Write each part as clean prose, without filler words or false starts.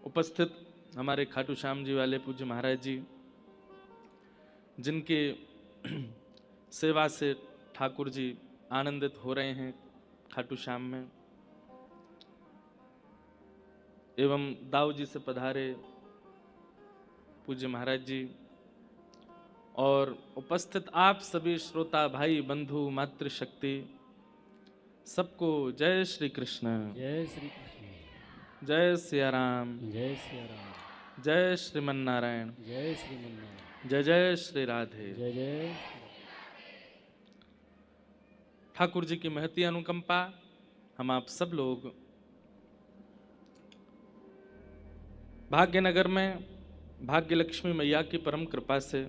उपस्थित हमारे खाटू श्याम जी वाले पूज्य महाराज जी, जिनके सेवा से ठाकुर जी आनंदित हो रहे हैं खाटू श्याम में, एवं दाऊ जी से पधारे पूज्य महाराज जी और उपस्थित आप सभी श्रोता भाई बंधु मातृशक्ति, सबको जय श्री कृष्ण। जय श्री कृष्ण। जय सिया राम। जय सिया राम। जय श्रीमन नारायण। जय श्रीमन नारायण। जय जय श्री राधे। जय जय। ठाकुर जी की महती अनुकंपा, हम आप सब लोग भाग्यनगर में भाग्य लक्ष्मी मैया की परम कृपा से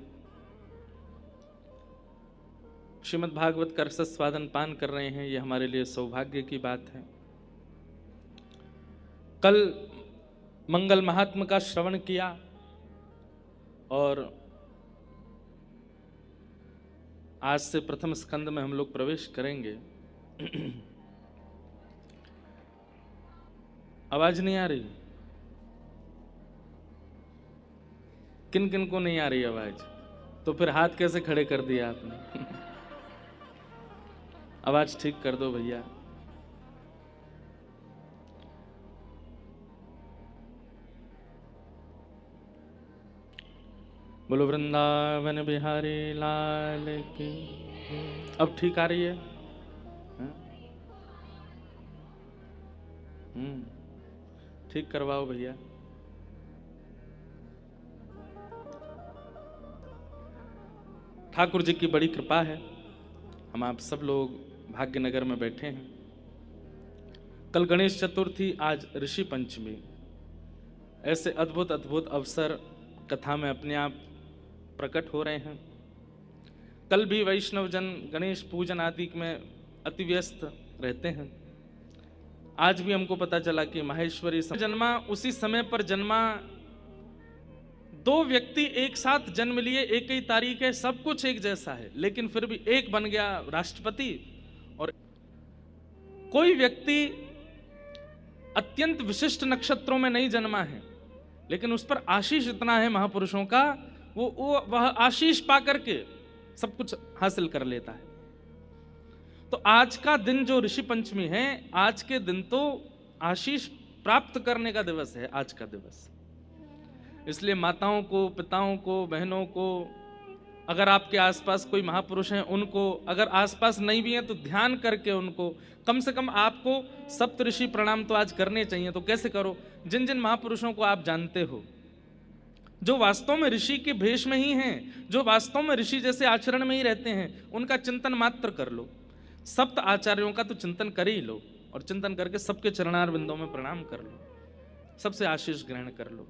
श्रीमद् भागवत का रसस्वादन पान कर रहे हैं। ये हमारे लिए सौभाग्य की बात है। कल मंगल महात्म का श्रवण किया और आज से प्रथम स्कंद में हम लोग प्रवेश करेंगे। आवाज नहीं आ रही? किन किन को नहीं आ रही आवाज? तो फिर हाथ कैसे खड़े कर दिया आपने? आवाज ठीक कर दो भैया। बोलो वृंदावन बिहारी लाल की। अब ठीक आ रही है? ठीक करवाओ भैया। ठाकुर जी की बड़ी कृपा है, हम आप सब लोग भाग्यनगर में बैठे हैं। कल गणेश चतुर्थी, आज ऋषि पंचमी। ऐसे अद्भुत अद्भुत अवसर कथा में अपने आप प्रकट हो रहे हैं। कल भी वैष्णव जन गणेश पूजन आदि में अति व्यस्त रहते हैं। आज भी हमको पता चला कि माहेश्वरी जन्मा, उसी समय पर जन्मा। दो व्यक्ति एक साथ जन्म लिए, एक ही तारीख है, सब कुछ एक जैसा है, लेकिन फिर भी एक बन गया राष्ट्रपति। और कोई व्यक्ति अत्यंत विशिष्ट नक्षत्रों में नहीं जन्मा है, लेकिन उस पर आशीष इतना है महापुरुषों का, वह आशीष पाकर के सब कुछ हासिल कर लेता है। तो आज का दिन जो ऋषि पंचमी है, आज के दिन तो आशीष प्राप्त करने का दिवस है आज का दिवस। इसलिए माताओं को, पिताओं को, बहनों को, अगर आपके आसपास कोई महापुरुष हैं उनको, अगर आसपास नहीं भी हैं तो ध्यान करके उनको, कम से कम आपको सप्तऋषि प्रणाम तो आज करने चाहिए। तो कैसे करो? जिन जिन महापुरुषों को आप जानते हो, जो वास्तव में ऋषि के भेष में ही हैं, जो वास्तव में ऋषि जैसे आचरण में ही रहते हैं, उनका चिंतन मात्र कर लो। सप्त आचार्यों का तो चिंतन कर ही लो, और चिंतन करके सबके चरणार बिंदों में प्रणाम कर लो, सबसे आशीष ग्रहण कर लो।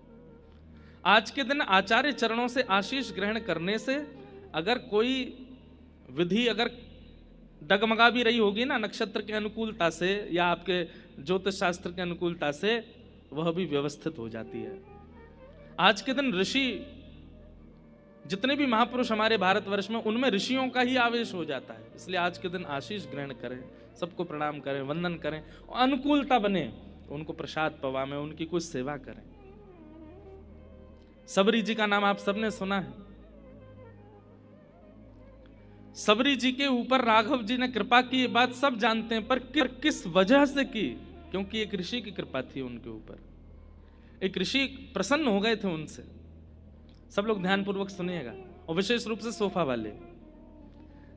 आज के दिन आचार्य चरणों से आशीष ग्रहण करने से अगर कोई विधि अगर डगमगा भी रही होगी ना नक्षत्र के अनुकूलता से या आपके ज्योतिष शास्त्र के अनुकूलता से, वह भी व्यवस्थित हो जाती है। आज के दिन ऋषि, जितने भी महापुरुष हमारे भारतवर्ष में, उनमें ऋषियों का ही आवेश हो जाता है। इसलिए आज के दिन आशीष ग्रहण करें, सबको प्रणाम करें, वंदन करें, और अनुकूलता बने उनको प्रसाद पवा में उनकी कुछ सेवा करें। सबरी जी का नाम आप सबने सुना है। सबरी जी के ऊपर राघव जी ने कृपा की, ये बात सब जानते हैं, पर किस वजह से की? क्योंकि एक ऋषि की कृपा थी उनके ऊपर। एक ऋषि प्रसन्न हो गए थे उनसे। सब लोग ध्यानपूर्वक सुनिएगा, और विशेष रूप से सोफा वाले।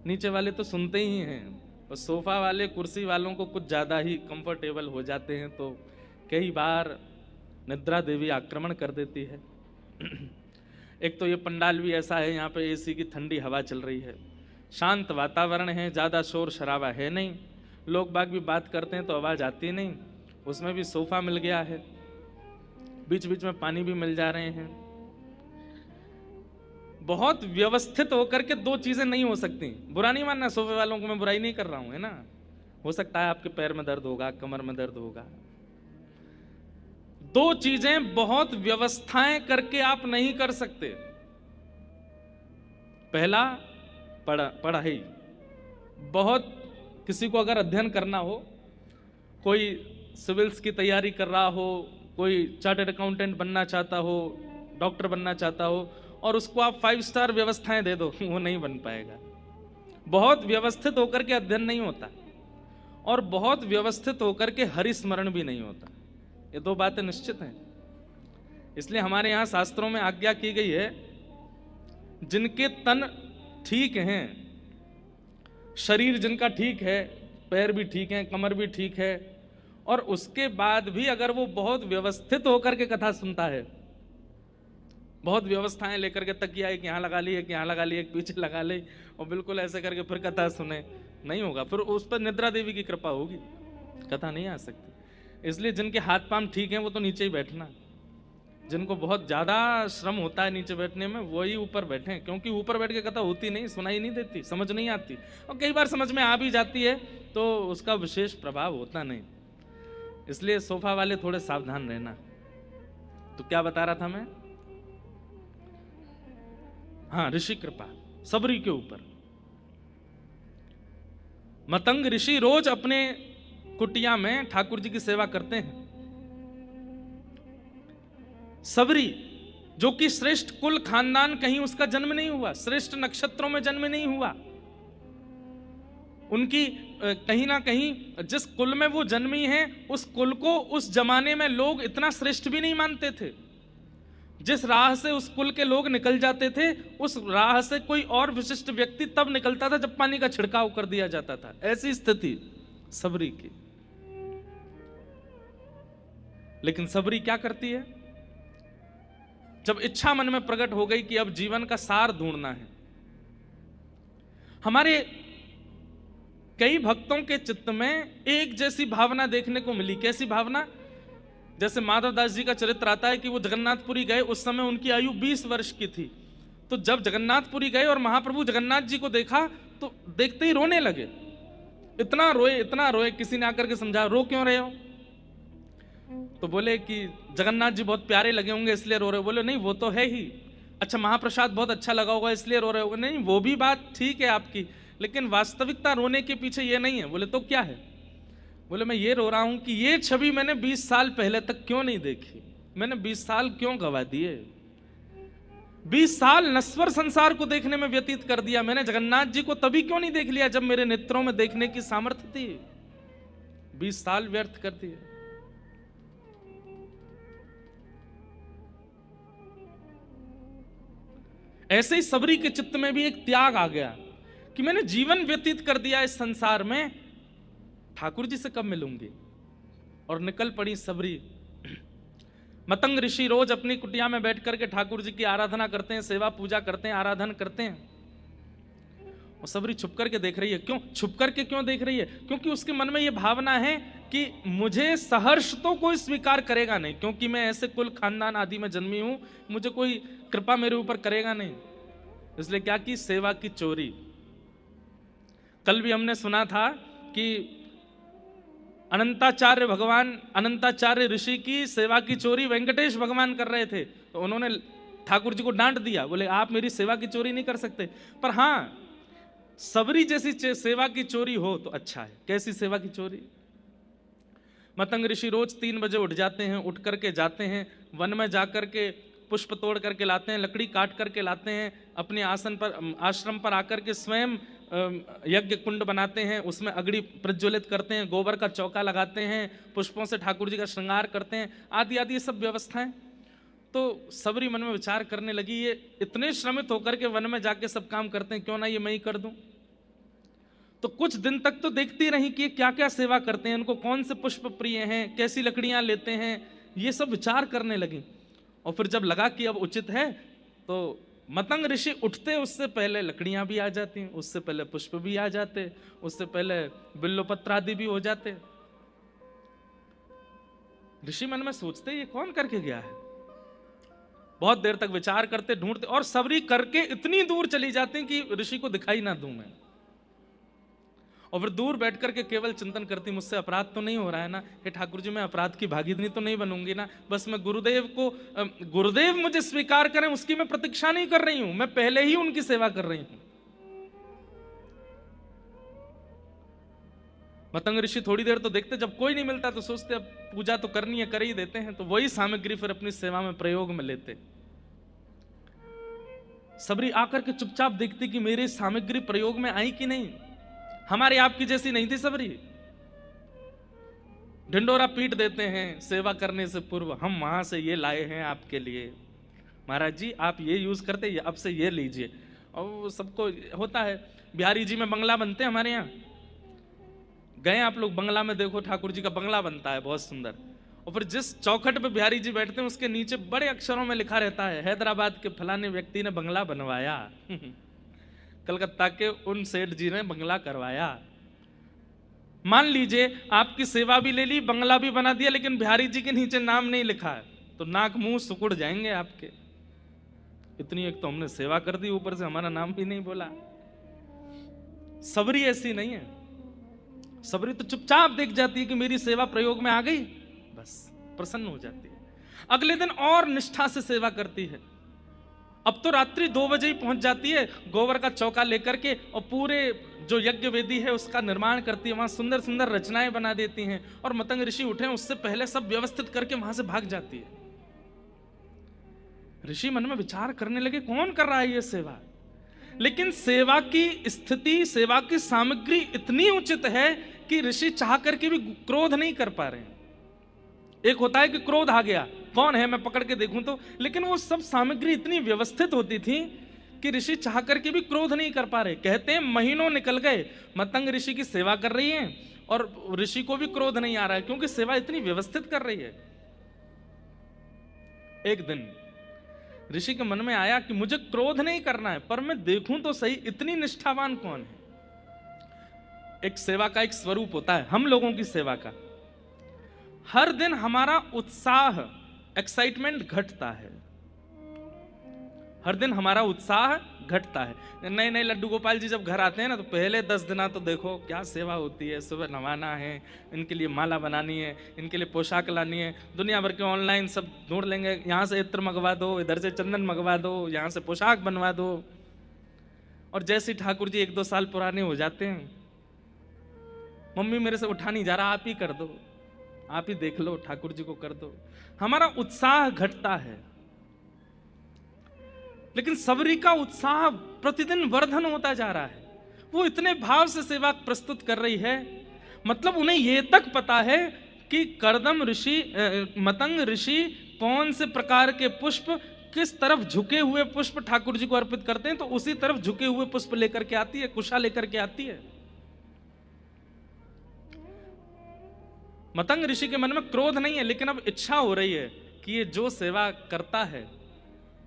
नीचे वाले तो सुनते ही हैं, और सोफा वाले, कुर्सी वालों को कुछ ज्यादा ही कंफर्टेबल हो जाते हैं, तो कई बार निद्रा देवी आक्रमण कर देती है। एक तो ये पंडाल भी ऐसा है, यहाँ पे एसी की ठंडी हवा चल रही है, शांत वातावरण है, ज़्यादा शोर शराबा है नहीं, लोग बाग भी बात करते हैं तो आवाज़ आती नहीं। उसमें भी सोफा मिल गया है, बीच बीच में पानी भी मिल जा रहे हैं। बहुत व्यवस्थित होकर के दो चीज़ें नहीं हो सकती। बुरा नहीं मानना, सोफे वालों को मैं बुराई नहीं कर रहा हूँ, है ना। हो सकता है आपके पैर में दर्द होगा, कमर में दर्द होगा। दो चीजें बहुत व्यवस्थाएं करके आप नहीं कर सकते। पहला पढ़ाई। बहुत किसी को अगर अध्ययन करना हो, कोई सिविल्स की तैयारी कर रहा हो, कोई चार्टर्ड अकाउंटेंट बनना चाहता हो, डॉक्टर बनना चाहता हो, और उसको आप 5 स्टार व्यवस्थाएं दे दो, वो नहीं बन पाएगा। बहुत व्यवस्थित होकर के अध्ययन नहीं होता, और बहुत व्यवस्थित होकर के हरिस्मरण भी नहीं होता। ये दो बातें निश्चित हैं। इसलिए हमारे यहाँ शास्त्रों में आज्ञा की गई है, जिनके तन ठीक हैं, शरीर जिनका ठीक है, पैर भी ठीक हैं, कमर भी ठीक है, और उसके बाद भी अगर वो बहुत व्यवस्थित होकर के कथा सुनता है, बहुत व्यवस्थाएं लेकर के, तकिया एक यहाँ लगा ली, एक यहाँ लगा ली, एक पीछे लगा ली, और बिल्कुल ऐसे करके फिर कथा सुने, नहीं होगा। फिर उस पर निद्रा देवी की कृपा होगी, कथा नहीं आ सकती। इसलिए जिनके हाथ पांव ठीक हैं वो तो नीचे ही बैठना, जिनको बहुत ज्यादा श्रम होता है नीचे बैठने में, वही ऊपर बैठे, क्योंकि ऊपर बैठ के कथा होती नहीं, सुनाई नहीं देती, समझ नहीं आती, और कई बार समझ में आ भी जाती है तो उसका विशेष प्रभाव होता नहीं। इसलिए सोफा वाले थोड़े सावधान रहना। तो क्या बता रहा था मैं? हाँ, ऋषि कृपा सबरी के ऊपर। मतंग ऋषि रोज अपने कुटिया में ठाकुर जी की सेवा करते हैं। सबरी जो कि श्रेष्ठ कुल खानदान, कहीं उसका जन्म नहीं हुआ, श्रेष्ठ नक्षत्रों में जन्म नहीं हुआ, उनकी कहीं ना कहीं जिस कुल में वो जन्मी है, उस कुल को उस जमाने में लोग इतना श्रेष्ठ भी नहीं मानते थे। जिस राह से उस कुल के लोग निकल जाते थे, उस राह से कोई और विशिष्ट व्यक्ति तब निकलता था जब पानी का छिड़काव कर दिया जाता था। ऐसी स्थिति सबरी की। लेकिन सबरी क्या करती है? जब इच्छा मन में प्रकट हो गई कि अब जीवन का सार ढूंढना है। हमारे कई भक्तों के चित्त में एक जैसी भावना देखने को मिली। कैसी भावना? जैसे माधव दास जी का चरित्र आता है कि वो जगन्नाथपुरी गए, उस समय उनकी आयु 20 वर्ष की थी। तो जब जगन्नाथपुरी गए और महाप्रभु जगन्नाथ जी को देखा तो देखते ही रोने लगे। इतना रोए, किसी ने आकर के समझा, रो क्यों रहे हो? तो बोले कि जगन्नाथ जी बहुत प्यारे लगे होंगे इसलिए रो रहे हो। बोले नहीं, वो तो है ही। अच्छा, महाप्रसाद बहुत अच्छा लगा होगा इसलिए रो रहे होगे। नहीं, वो भी बात ठीक है आपकी, लेकिन वास्तविकता रोने के पीछे ये नहीं है। बोले तो क्या है? बोले मैं ये रो रहा हूं कि ये छवि मैंने 20 साल पहले तक क्यों नहीं देखी, मैंने 20 साल क्यों गवा दिए, 20 साल नश्वर संसार को देखने में व्यतीत कर दिया। मैंने जगन्नाथ जी को तभी क्यों नहीं देख लिया जब मेरे नेत्रों में देखने की सामर्थ्य थी। 20 साल व्यर्थ कर दिए। ऐसे ही सबरी के चित्त में भी एक त्याग आ गया कि मैंने जीवन व्यतीत कर दिया इस संसार में, ठाकुर जी से कब मिलूंगी। और निकल पड़ी सबरी। मतंग ऋषि रोज अपनी कुटिया में बैठ करके ठाकुर जी की आराधना करते हैं, सेवा पूजा करते हैं, आराधन करते हैं। और सबरी छुप करके देख रही है। क्यों छुप करके क्यों देख रही है? क्योंकि उसके मन में यह भावना है कि मुझे सहर्ष तो कोई स्वीकार करेगा नहीं, क्योंकि मैं ऐसे कुल खानदान आदि में जन्मी हूं, मुझे कोई कृपा मेरे ऊपर करेगा नहीं। इसलिए क्या की? सेवा की चोरी। कल भी हमने सुना था कि अनंताचार्य भगवान, अनंताचार्य ऋषि की सेवा की चोरी वेंकटेश भगवान कर रहे थे, तो उन्होंने ठाकुर जी को डांट दिया। बोले आप मेरी सेवा की चोरी नहीं कर सकते। पर हाँ, सबरी जैसी सेवा की चोरी हो तो अच्छा है। कैसी सेवा की चोरी? मतंग ऋषि रोज 3 बजे उठ जाते हैं, उठ करके जाते हैं वन में, जाकर के पुष्प तोड़ करके लाते हैं, लकड़ी काट करके लाते हैं, अपने आसन पर, आश्रम पर आकर के स्वयं यज्ञ कुंड बनाते हैं, उसमें अग्नि प्रज्वलित करते हैं, गोबर का चौका लगाते हैं, पुष्पों से ठाकुर जी का श्रृंगार करते हैं, आदि आदि ये सब व्यवस्थाएं। तो सबरी मन में विचार करने लगी, ये इतने श्रमित होकर के वन में जाके सब काम करते हैं, क्यों ना ये मैं ही कर दूं। तो कुछ दिन तक तो देखती रही कि क्या क्या सेवा करते हैं, उनको कौन से पुष्प प्रिय हैं, कैसी लकड़ियां लेते हैं, ये सब विचार करने लगी। और फिर जब लगा कि अब उचित है, तो मतंग ऋषि उठते उससे पहले लकड़ियां भी आ जाती, उससे पहले पुष्प भी आ जाते, उससे पहले बिल्वपत्र आदि भी हो जाते। ऋषि मन में सोचते ये कौन करके गया है। बहुत देर तक विचार करते, ढूंढते, और सबरी करके इतनी दूर चली जाती कि ऋषि को दिखाई ना दूं मैं। और फिर दूर बैठ करके केवल चिंतन करती, मुझसे अपराध तो नहीं हो रहा है ना, हे ठाकुर जी मैं अपराध की भागीदारी तो नहीं बनूंगी ना, बस मैं गुरुदेव मुझे स्वीकार करें उसकी मैं प्रतीक्षा नहीं कर रही हूं, मैं पहले ही उनकी सेवा कर रही हूं। मतंग ऋषि थोड़ी देर तो देखते, जब कोई नहीं मिलता तो सोचते अब पूजा तो करनी है, कर ही देते हैं, तो वही सामग्री फिर अपनी सेवा में प्रयोग में लेते। सबरी आकर के चुपचाप देखती कि मेरी सामग्री प्रयोग में आई कि नहीं। हमारे आपकी जैसी नहीं थी सबरी, ढिंडोरा पीट देते हैं सेवा करने से पूर्व, हम वहां से ये लाए हैं आपके लिए, महाराज जी आप ये यूज करते, अब से ये लीजिए। और वो सबको होता है। बिहारी जी में बंगला बनते हैं हमारे यहाँ, गए आप लोग बंगला में, देखो ठाकुर जी का बंगला बनता है बहुत सुंदर, और फिर जिस चौखट पे बिहारी जी बैठते हैं उसके नीचे बड़े अक्षरों में लिखा रहता है, हैदराबाद के फलाने व्यक्ति ने बंगला बनवाया कलकत्ता के उन सेठ जी ने बंगला करवाया। मान लीजिए आपकी सेवा भी ले ली, बंगला भी बना दिया, लेकिन बिहारी जी के नीचे नाम नहीं लिखा है, तो नाक मुंह सुकुड़ जाएंगे आपके। इतनी एक तो हमने सेवा कर दी, ऊपर से हमारा नाम भी नहीं बोला। सबरी ऐसी नहीं है, सबरी तो चुपचाप देख जाती है कि मेरी सेवा प्रयोग में आ गई, बस प्रसन्न हो जाती है। अगले दिन और निष्ठा से सेवा करती है। अब तो रात्रि 2 बजे ही पहुंच जाती है, गोबर का चौका लेकर के, और पूरे जो यज्ञ वेदी है उसका निर्माण करती है, वहां सुंदर सुंदर रचनाएं बना देती हैं, और मतंग ऋषि उठे उससे पहले सब व्यवस्थित करके वहां से भाग जाती है। ऋषि मन में विचार करने लगे कौन कर रहा है ये सेवा, लेकिन सेवा की स्थिति, सेवा की सामग्री इतनी उचित है कि ऋषि चाह करके भी क्रोध नहीं कर पा रहे हैं। एक होता है कि क्रोध आ गया, कौन है मैं पकड़ के देखूं तो, लेकिन वो सब सामग्री इतनी व्यवस्थित होती थी कि ऋषि चाह करके भी क्रोध नहीं कर पा रहे। कहते हैं महीनों निकल गए, मतंग ऋषि की सेवा कर रही है और ऋषि को भी क्रोध नहीं आ रहा है, क्योंकि सेवा इतनी व्यवस्थित कर रही है। एक दिन ऋषि के मन में आया कि मुझे क्रोध नहीं करना है, पर मैं देखूं तो सही इतनी निष्ठावान कौन है। एक सेवा का एक स्वरूप होता है, हम लोगों की सेवा का हर दिन हमारा उत्साह, एक्साइटमेंट घटता है, हर दिन हमारा उत्साह घटता है। नए नए लड्डू गोपाल जी जब घर आते हैं ना, तो पहले 10 दिन तो देखो क्या सेवा होती है, सुबह नवाना है, इनके लिए माला बनानी है, इनके लिए पोशाक लानी है, दुनिया भर के ऑनलाइन सब ढूंढ लेंगे, यहाँ से इत्र मंगवा दो, इधर से चंदन मंगवा दो, यहाँ से पोशाक बनवा दो। और जैसे ठाकुर जी 1-2 साल पुराने हो जाते हैं, मम्मी मेरे से उठा नहीं जा रहा, आप ही कर दो, आप ही देख लो, ठाकुर जी को कर दो। हमारा उत्साह घटता है। लेकिन सबरी का उत्साह प्रतिदिन वर्धन होता जा रहा है। वो इतने भाव से सेवा प्रस्तुत कर रही है, मतलब उन्हें यह तक पता है कि करदम ऋषि, मतंग ऋषि कौन से प्रकार के पुष्प, किस तरफ झुके हुए पुष्प ठाकुर जी को अर्पित करते हैं, तो उसी तरफ झुके हुए पुष्प लेकर के आती है, कुशा लेकर के आती है। मतंग ऋषि के मन में क्रोध नहीं है, लेकिन अब इच्छा हो रही है कि ये जो सेवा करता है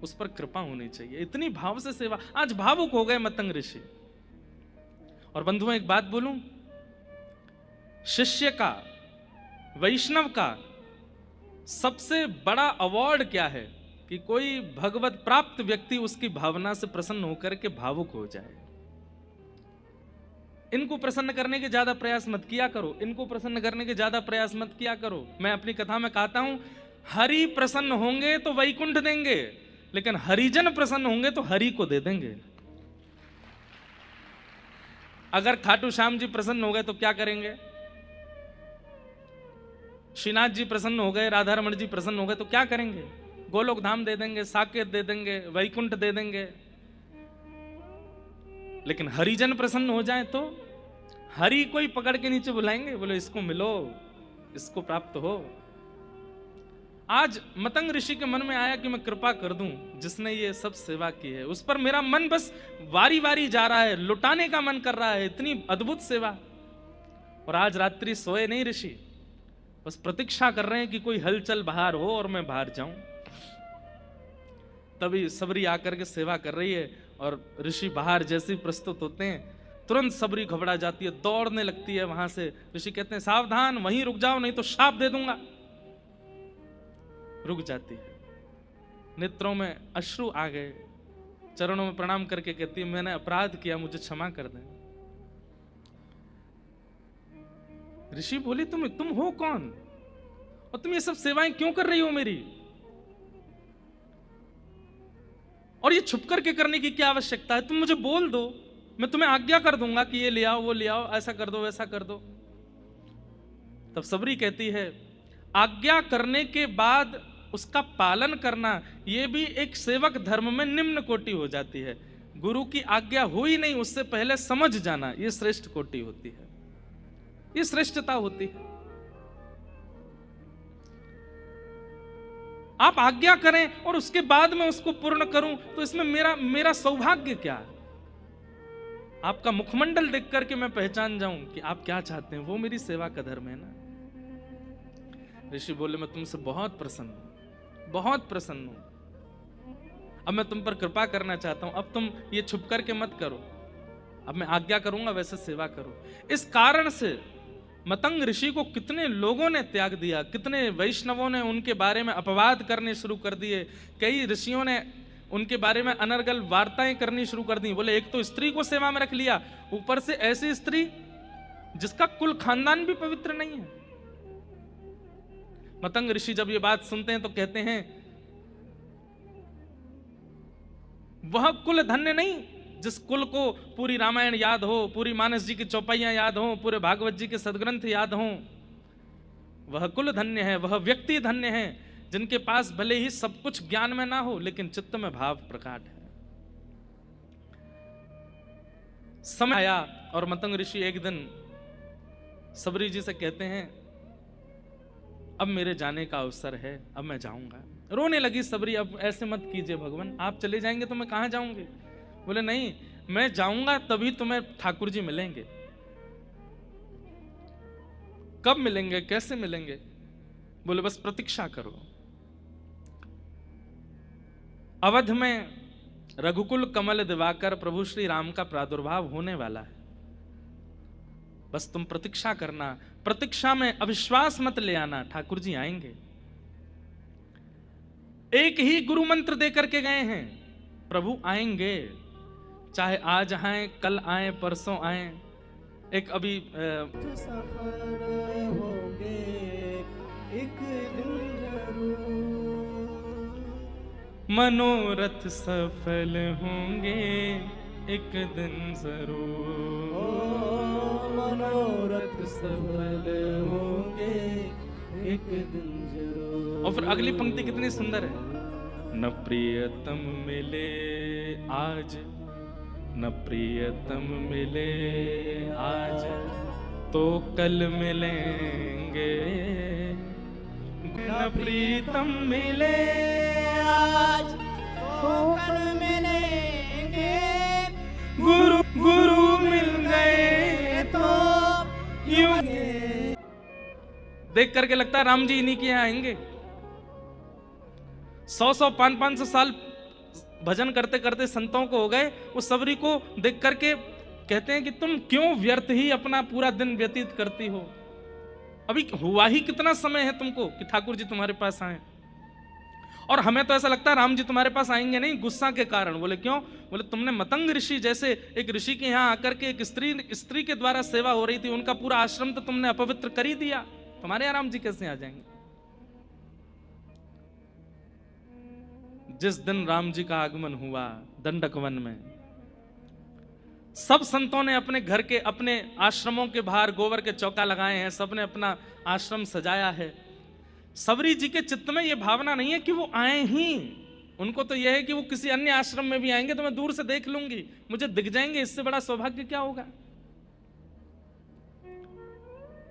उस पर कृपा होनी चाहिए। इतनी भाव से सेवा, आज भावुक हो गए मतंग ऋषि। और बंधुओं एक बात बोलूं, शिष्य का, वैष्णव का सबसे बड़ा अवार्ड क्या है कि कोई भगवत प्राप्त व्यक्ति उसकी भावना से प्रसन्न होकर के भावुक हो जाए। इनको प्रसन्न करने के ज्यादा प्रयास मत किया करो, इनको प्रसन्न करने के ज्यादा प्रयास मत किया करो। मैं अपनी कथा में कहता हूं, हरि प्रसन्न होंगे तो वैकुंठ देंगे, लेकिन हरिजन प्रसन्न होंगे तो हरि को दे देंगे। अगर खाटू श्याम जी प्रसन्न हो गए तो क्या करेंगे, श्रीनाथ जी प्रसन्न हो गए, राधा रमण जी प्रसन्न हो गए तो क्या करेंगे, गोलोक धाम दे देंगे, साकेत दे देंगे, वैकुंठ दे देंगे। लेकिन हरिजन प्रसन्न हो जाए तो हरि को ही पकड़ के नीचे बुलाएंगे, बोले इसको मिलो, इसको प्राप्त हो। आज मतंग ऋषि के मन में आया कि मैं कृपा कर दूं, जिसने ये सब सेवा की है उस पर मेरा मन बस वारी वारी जा रहा है, लुटाने का मन कर रहा है, इतनी अद्भुत सेवा। और आज रात्रि सोए नहीं ऋषि, बस प्रतीक्षा कर रहे हैं कि कोई हलचल बाहर हो और मैं बाहर जाऊं। तभी सबरी आकर के सेवा कर रही है, और ऋषि बाहर जैसे प्रस्तुत होते हैं तुरंत सबरी घबरा जाती है, दौड़ने लगती है वहां से। ऋषि कहते हैं सावधान, वहीं रुक जाओ नहीं तो शाप दे दूंगा। रुक जाती है, नेत्रों में अश्रु आ गए, चरणों में प्रणाम करके कहती है मैंने अपराध किया, मुझे क्षमा कर दें। ऋषि बोले तुम हो कौन, और तुम ये सब सेवाएं क्यों कर रही हो मेरी, और ये छुप करके करने की क्या आवश्यकता है, तुम मुझे बोल दो, मैं तुम्हें आज्ञा कर दूंगा कि ये ले आओ, वो ले आओ, ऐसा कर दो, वैसा कर दो। तब सबरी कहती है, आज्ञा करने के बाद उसका पालन करना यह भी एक सेवक धर्म में निम्न कोटि हो जाती है। गुरु की आज्ञा हो ही नहीं, उससे पहले समझ जाना, यह श्रेष्ठ कोटि होती है, यह श्रेष्ठता होती है। आप आज्ञा करें और उसके बाद में उसको पूर्ण करूं, तो इसमें मेरा सौभाग्य क्या है? आपका मुखमंडल देख करके मैं पहचान जाऊं कि आप क्या चाहते हैं, वो मेरी सेवा का धर्म है ना। ऋषि बोले, मैं तुमसे बहुत प्रसन्न हूं, बहुत प्रसन्न हूं। अब मैं तुम पर कृपा करना चाहता हूं, अब तुम ये छुप करके मत करो, अब मैं आज्ञा करूंगा वैसे सेवा करो। इस कारण से मतंग ऋषि को कितने लोगों ने त्याग दिया, कितने वैष्णवों ने उनके बारे में अपवाद करने शुरू कर दिए, कई ऋषियों ने उनके बारे में अनर्गल वार्ताएं करनी शुरू कर दी। बोले, एक तो स्त्री को सेवा में रख लिया, ऊपर से ऐसी स्त्री जिसका कुल खानदान भी पवित्र नहीं है। मतंग ऋषि जब ये बात सुनते हैं तो कहते हैं, वह कुल धन्य नहीं जिस कुल को पूरी रामायण याद हो, पूरी मानस जी की चौपाइयां याद हो, पूरे भागवत जी के सदग्रंथ याद हो। वह कुल धन्य है, वह व्यक्ति धन्य है जिनके पास भले ही सब कुछ ज्ञान में ना हो, लेकिन चित्त में भाव प्रकट है। समय आया और मतंग ऋषि एक दिन सबरी जी से कहते हैं, अब मेरे जाने का अवसर है, अब मैं जाऊंगा। रोने लगी सबरी, अब ऐसे मत कीजिए भगवान, आप चले जाएंगे तो मैं कहां जाऊंगी। बोले, नहीं, मैं जाऊंगा तभी तुम्हें ठाकुर जी मिलेंगे। कब मिलेंगे, कैसे मिलेंगे? बोले, बस प्रतीक्षा करो। अवध में रघुकुल कमल दिवाकर प्रभु श्री राम का प्रादुर्भाव होने वाला है, बस तुम प्रतीक्षा करना। प्रतीक्षा में अविश्वास मत ले आना, ठाकुर जी आएंगे। एक ही गुरु मंत्र दे करके गए हैं, प्रभु आएंगे, चाहे आज आए, कल आए, परसों आए। एक अभी सफल होंगे एक दिन जरूर, मनोरथ सफल होंगे एक दिन जरूर, मनोरथ सफल होंगे एक दिन जरूर। और फिर अगली पंक्ति कितनी सुंदर है, न प्रियतम मिले आज, न प्रियतम मिले आज, तो कल मिलेंगे। न प्रीतम मिले आज तो कल मिलेंगे, गुरु गुरु मिल गए तो यूं। देख करके लगता है राम जी इन्हीं के यहाँ आएंगे। 100 500 साल भजन करते करते संतों को हो गए। उस सबरी को देख करके कहते हैं कि तुम क्यों व्यर्थ ही अपना पूरा दिन व्यतीत करती हो, अभी हुआ ही कितना समय है तुमको कि ठाकुर जी तुम्हारे पास आए। और हमें तो ऐसा लगता है राम जी तुम्हारे पास आएंगे नहीं, गुस्सा के कारण। बोले क्यों? बोले तुमने मतंग ऋषि जैसे एक ऋषि के यहाँ आकर के एक स्त्री के द्वारा सेवा हो रही थी, उनका पूरा आश्रम तो तुमने अपवित्र कर ही दिया, तुम्हारे यहाँ राम जी कैसे आ जाएंगे। जिस दिन राम जी का आगमन हुआ दंडक वन में, सब संतों ने अपने घर के, अपने आश्रमों के बाहर गोबर के चौका लगाए हैं, सबने अपना आश्रम सजाया है। सबरी जी के चित्त में यह भावना नहीं है कि वो आए ही, उनको तो यह है कि वो किसी अन्य आश्रम में भी आएंगे तो मैं दूर से देख लूंगी, मुझे दिख जाएंगे, इससे बड़ा सौभाग्य क्या होगा।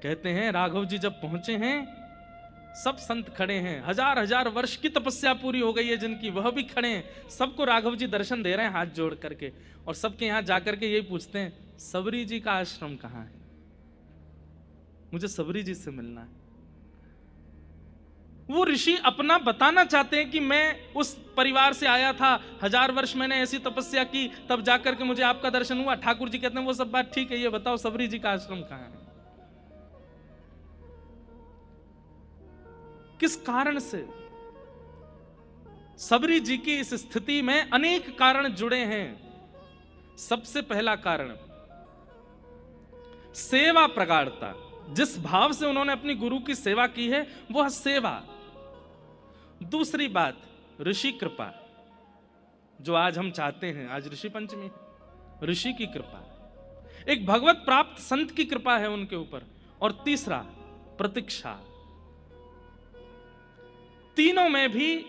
कहते हैं राघव जी जब पहुंचे हैं, सब संत खड़े हैं, 1000 वर्ष की तपस्या पूरी हो गई है जिनकी, वह भी खड़े हैं, सबको राघव जी दर्शन दे रहे हैं हाथ जोड़ करके, और सबके यहां जाकर के यही पूछते हैं सबरी जी का आश्रम कहां है, मुझे सबरी जी से मिलना है। वो ऋषि अपना बताना चाहते हैं कि मैं उस परिवार से आया था, 1000 वर्ष मैंने ऐसी तपस्या की, तब जाकर के मुझे आपका दर्शन हुआ। ठाकुर जी कहते हैं वो सब बात ठीक है, ये बताओ सबरी जी का आश्रम कहां है। किस कारण से? सबरी जी की इस स्थिति में अनेक कारण जुड़े हैं। सबसे पहला कारण सेवा प्रगाढ़ता, जिस भाव से उन्होंने अपनी गुरु की सेवा की है वह सेवा। दूसरी बात ऋषि कृपा, जो आज हम चाहते हैं, आज ऋषि पंचमी, ऋषि की कृपा, एक भगवत प्राप्त संत की कृपा है उनके ऊपर। और तीसरा प्रतीक्षा, तीनों में भी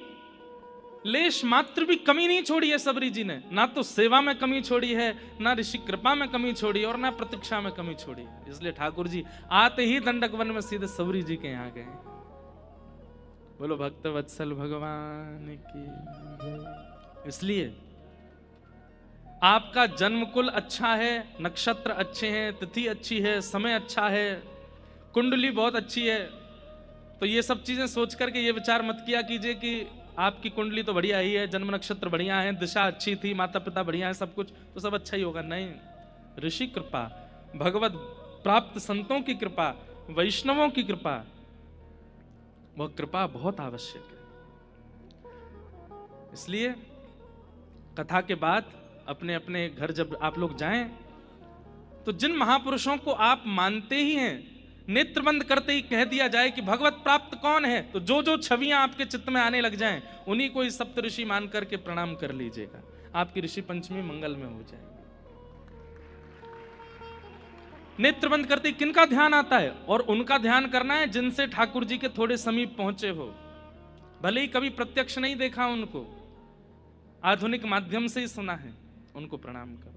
लेश मात्र भी कमी नहीं छोड़ी है सबरी जी ने। ना तो सेवा में कमी छोड़ी है, ना ऋषि कृपा में कमी छोड़ी और ना प्रतीक्षा में कमी छोड़ी है। इसलिए ठाकुर जी आते ही दंडक वन में सीधे सबरी जी के यहाँ गए। बोलो भक्त वत्सल भगवान की। इसलिए आपका जन्म कुल अच्छा है, नक्षत्र अच्छे हैं, तिथि अच्छी है, समय अच्छा है, कुंडली बहुत अच्छी है, तो ये सब चीजें सोच करके ये विचार मत किया कीजिए कि आपकी कुंडली तो बढ़िया ही है, जन्म नक्षत्र बढ़िया है, दिशा अच्छी थी, माता पिता बढ़िया है, सब कुछ तो सब अच्छा ही होगा। नहीं, ऋषि कृपा, भगवत प्राप्त संतों की कृपा, वैष्णवों की कृपा, वह कृपा बहुत आवश्यक है। इसलिए कथा के बाद अपने अपने घर जब आप लोग जाएं तो जिन महापुरुषों को आप मानते ही हैं, नेत्र बंद करते ही कह दिया जाए कि भगवत प्राप्त कौन है, तो जो जो छवियां आपके चित्त में आने लग जाएं उन्हीं को इस सप्त ऋषि मान करके प्रणाम कर लीजिएगा। आपकी ऋषि पंचमी मंगल में हो जाएगी। नेत्र बंद करते ही किनका ध्यान आता है, और उनका ध्यान करना है जिनसे ठाकुर जी के थोड़े समीप पहुंचे हो, भले ही कभी प्रत्यक्ष नहीं देखा उनको, आधुनिक माध्यम से ही सुना है, उनको प्रणाम करो।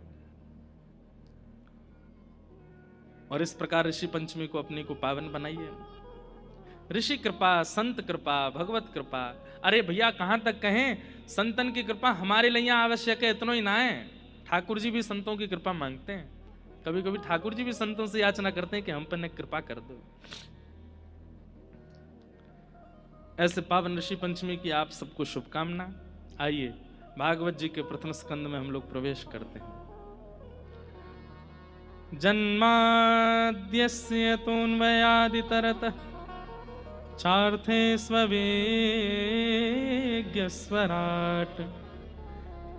और इस प्रकार ऋषि पंचमी को अपनी को पावन बनाइए। ऋषि कृपा, संत कृपा, भगवत कृपा, अरे भैया कहां तक कहें, संतन की कृपा हमारे लिए आवश्यक है, इतना ही ना है, ठाकुर जी भी संतों की कृपा मांगते हैं। कभी कभी ठाकुर जी भी संतों से याचना करते हैं कि हम पर कृपा कर दो। ऐसे पावन ऋषि पंचमी की आप सबको शुभकामना। आइए भागवत जी के प्रथम स्कंद में हम लोग प्रवेश करते हैं। जन्माद्यस्य तोन्वयादितरतः चार्थे स्ववेग्यस्वराट्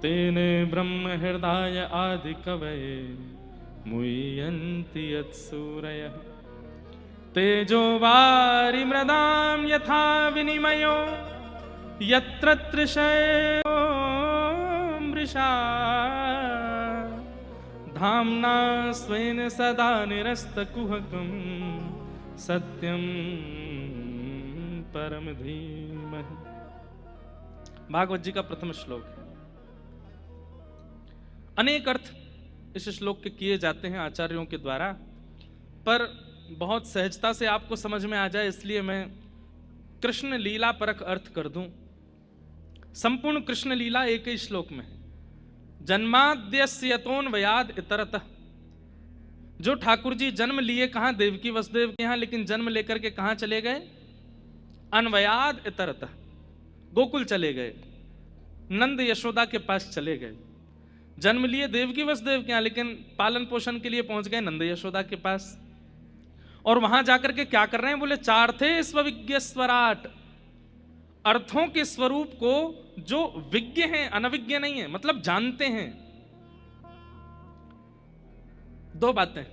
तेने ब्रह्म हृदय आदि कवये मुह्यन्ति यत्सूरयः तेजो वारि मृदां यथा विनिमयो यत्र तृषयो मृषा धाम्ना स्वेन सदा निरस्तकुहकं सत्यं परम धीमहि। भागवत जी का प्रथम श्लोक है। अनेक अर्थ इस श्लोक के किए जाते हैं आचार्यों के द्वारा, पर बहुत सहजता से आपको समझ में आ जाए इसलिए मैं कृष्ण लीला परक अर्थ कर दूं। संपूर्ण कृष्ण लीला एक ही श्लोक में है। जन्माद्यस्यतोन्वयाद इतरतः, जो ठाकुर जी जन्म लिए कहां, देवकी वसुदेव के यहां, लेकिन जन्म लेकर के कहां चले गए, अन्वयाद इतरतः, गोकुल चले गए, नंद यशोदा के पास चले गए। जन्म लिए देवकी वसुदेव के यहां, लेकिन पालन पोषण के लिए पहुंच गए नंद यशोदा के पास। और वहां जाकर के क्या कर रहे हैं, बोले चार्थे स्वविज्ञ स्वराट, अर्थों के स्वरूप को जो विज्ञ हैं, अनविज्ञ नहीं है, मतलब जानते हैं। दो बातें,